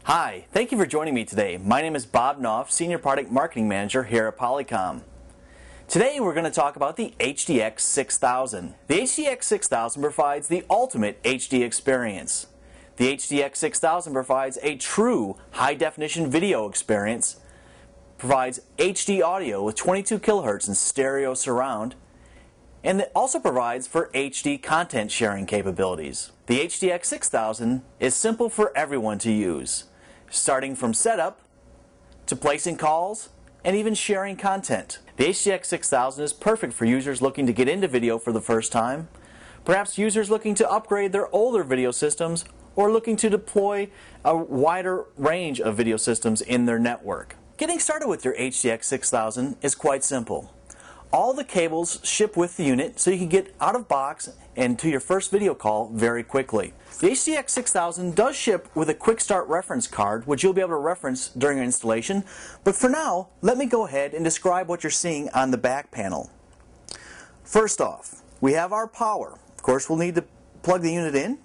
Hi, thank you for joining me today. My name is Bob Knopf, Senior Product Marketing Manager here at Polycom. Today we're going to talk about the HDX 6000. The HDX 6000 provides the ultimate HD experience. The HDX 6000 provides a true high-definition video experience, provides HD audio with 22 kHz and stereo surround, and it also provides for HD content sharing capabilities. The HDX 6000 is simple for everyone to use, starting from setup to placing calls and even sharing content. The HDX 6000 is perfect for users looking to get into video for the first time, perhaps users looking to upgrade their older video systems, or looking to deploy a wider range of video systems in their network. Getting started with your HDX 6000 is quite simple. All the cables ship with the unit so you can get out of box and to your first video call very quickly. The HDX 6000 does ship with a quick start reference card, which you'll be able to reference during your installation, but for now let me go ahead and describe what you're seeing on the back panel. First off, we have our power. Of course, we'll need to plug the unit in.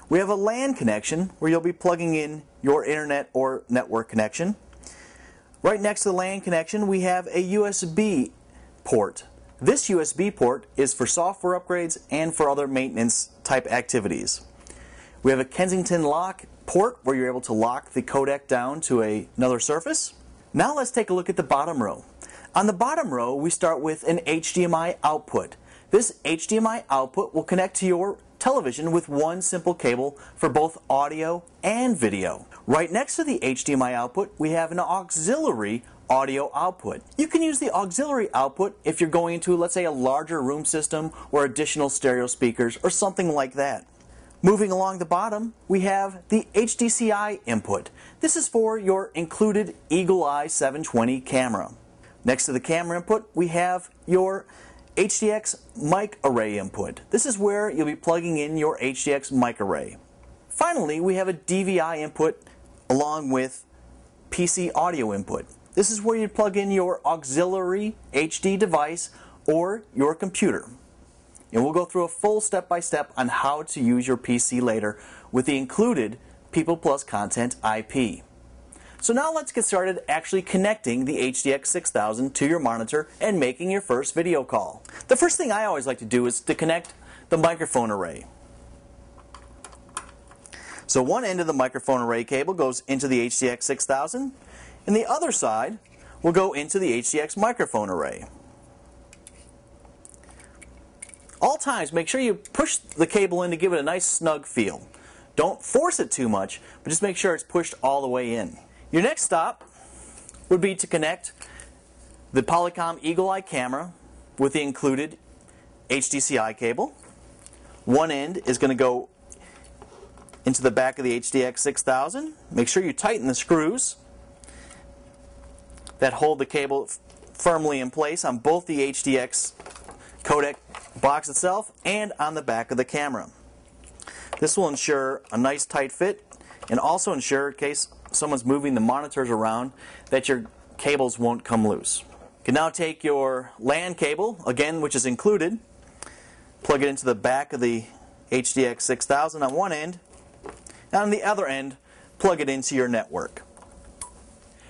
We have a LAN connection where you'll be plugging in your internet or network connection. Right next to the LAN connection we have a USB port. This USB port is for software upgrades and for other maintenance type activities. We have a Kensington lock port where you're able to lock the codec down to another surface. Now let's take a look at the bottom row. On the bottom row we start with an HDMI output. This HDMI output will connect to your television with one simple cable for both audio and video. Right next to the HDMI output we have an auxiliary audio output. You can use the auxiliary output if you're going into, let's say, a larger room system or additional stereo speakers or something like that. Moving along the bottom we have the HDCI input. This is for your included Eagle Eye 720 camera. Next to the camera input we have your HDX mic array input. This is where you'll be plugging in your HDX mic array. Finally, we have a DVI input along with PC audio input. This is where you plug in your auxiliary HD device or your computer. And we'll go through a full step-by-step on how to use your PC later with the included People Content IP. So now let's get started actually connecting the HDX 6000 to your monitor and making your first video call. The first thing I always like to do is to connect the microphone array. So one end of the microphone array cable goes into the HDX 6000 and the other side will go into the HDX microphone array. All times make sure you push the cable in to give it a nice snug feel. Don't force it too much, but just make sure it's pushed all the way in. Your next stop would be to connect the Polycom Eagle Eye camera with the included HDCI cable. One end is going to go into the back of the HDX 6000. Make sure you tighten the screws that hold the cable firmly in place on both the HDX codec box itself and on the back of the camera. This will ensure a nice tight fit and also ensure, in case someone's moving the monitors around, that your cables won't come loose. You can now take your LAN cable, again which is included, plug it into the back of the HDX 6000 on one end, and on the other end plug it into your network.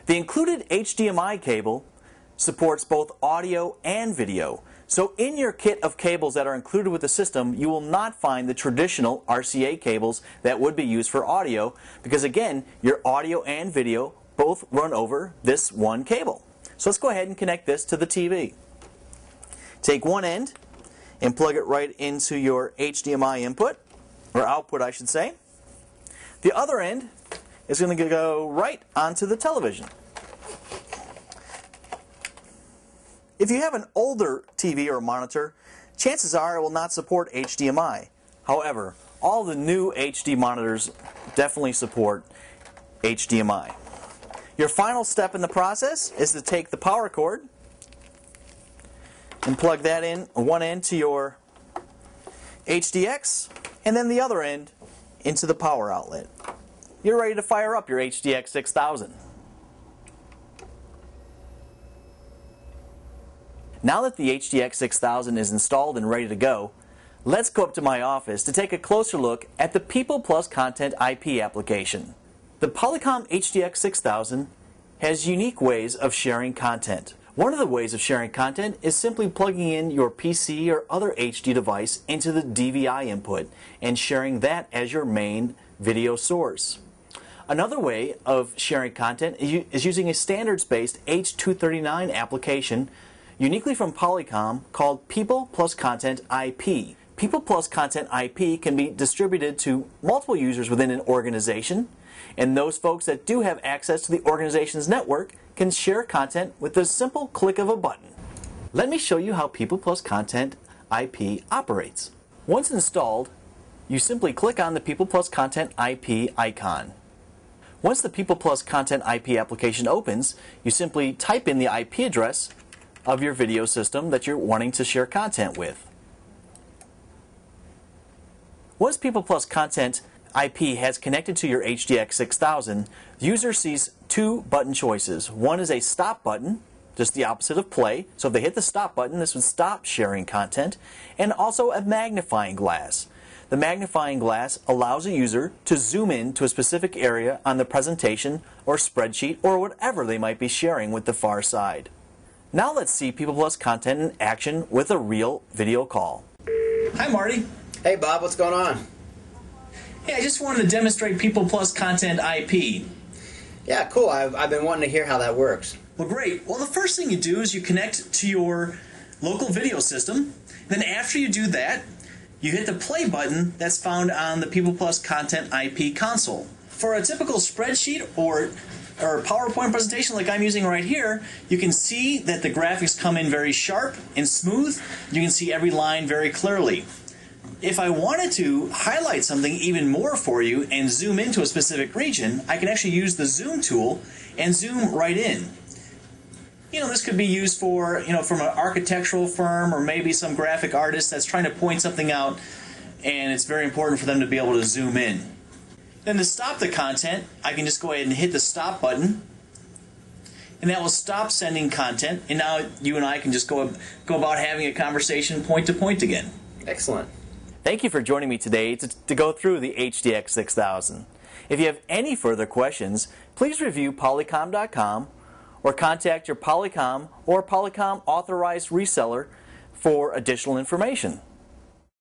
The included HDMI cable supports both audio and video. So in your kit of cables that are included with the system, you will not find the traditional RCA cables that would be used for audio, because again, your audio and video both run over this one cable. So let's go ahead and connect this to the TV. Take one end and plug it right into your HDMI input, or output I should say. The other end is going to go right onto the television. If you have an older TV or monitor, chances are it will not support HDMI. However, all the new HD monitors definitely support HDMI. Your final step in the process is to take the power cord and plug that in one end to your HDX and then the other end into the power outlet. You're ready to fire up your HDX 6000. Now that the HDX 6000 is installed and ready to go, let's go up to my office to take a closer look at the People Content IP application. The Polycom HDX 6000 has unique ways of sharing content. One of the ways of sharing content is simply plugging in your PC or other HD device into the DVI input and sharing that as your main video source. Another way of sharing content is using a standards-based H.264 application uniquely from Polycom called People Content IP. People Content IP can be distributed to multiple users within an organization, and those folks that do have access to the organization's network can share content with the simple click of a button. Let me show you how People Content IP operates. Once installed, you simply click on the People Content IP icon. Once the People Content IP application opens, you simply type in the IP address of your video system that you're wanting to share content with. Once People Content IP has connected to your HDX 6000, the user sees two button choices. One is a stop button, just the opposite of play. So if they hit the stop button, this would stop sharing content, and also a magnifying glass. The magnifying glass allows a user to zoom in to a specific area on the presentation or spreadsheet or whatever they might be sharing with the far side. Now let's see People Content in action with a real video call. Hi Marty. Hey Bob, what's going on? Hey, I just wanted to demonstrate People Content IP. Yeah, cool. I've been wanting to hear how that works. Well, great. Well, the first thing you do is you connect to your local video system. Then after you do that, you hit the play button that's found on the People Content IP console. For a typical spreadsheet or PowerPoint presentation like I'm using right here, you can see that the graphics come in very sharp and smooth. You can see every line very clearly. If I wanted to highlight something even more for you and zoom into a specific region, I can actually use the zoom tool and zoom right in. This could be used for, from an architectural firm or maybe some graphic artist that's trying to point something out, and it's very important for them to be able to zoom in. Then to stop the content, I can just go ahead and hit the stop button, and that will stop sending content, and now you and I can just go about having a conversation point to point again. Excellent. Thank you for joining me today to go through the HDX 6000. If you have any further questions, please review Polycom.com or contact your Polycom or Polycom authorized reseller for additional information.